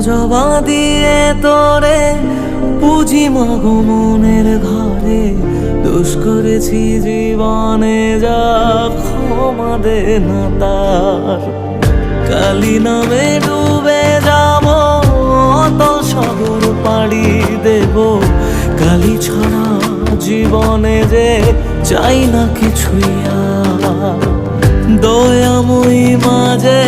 জবা দিয়ে তোরে পুঁজি মাগো মনের ঘরে, দোষ করেছি জীবনে যা ক্ষমা দে না তার। কালী নামে ডুবে যাব অতল সাগর পাড়ি দেব, কালী ছাড়া জীবনে যে চাই না কিছুই আর। দয়াময়ী মাঝে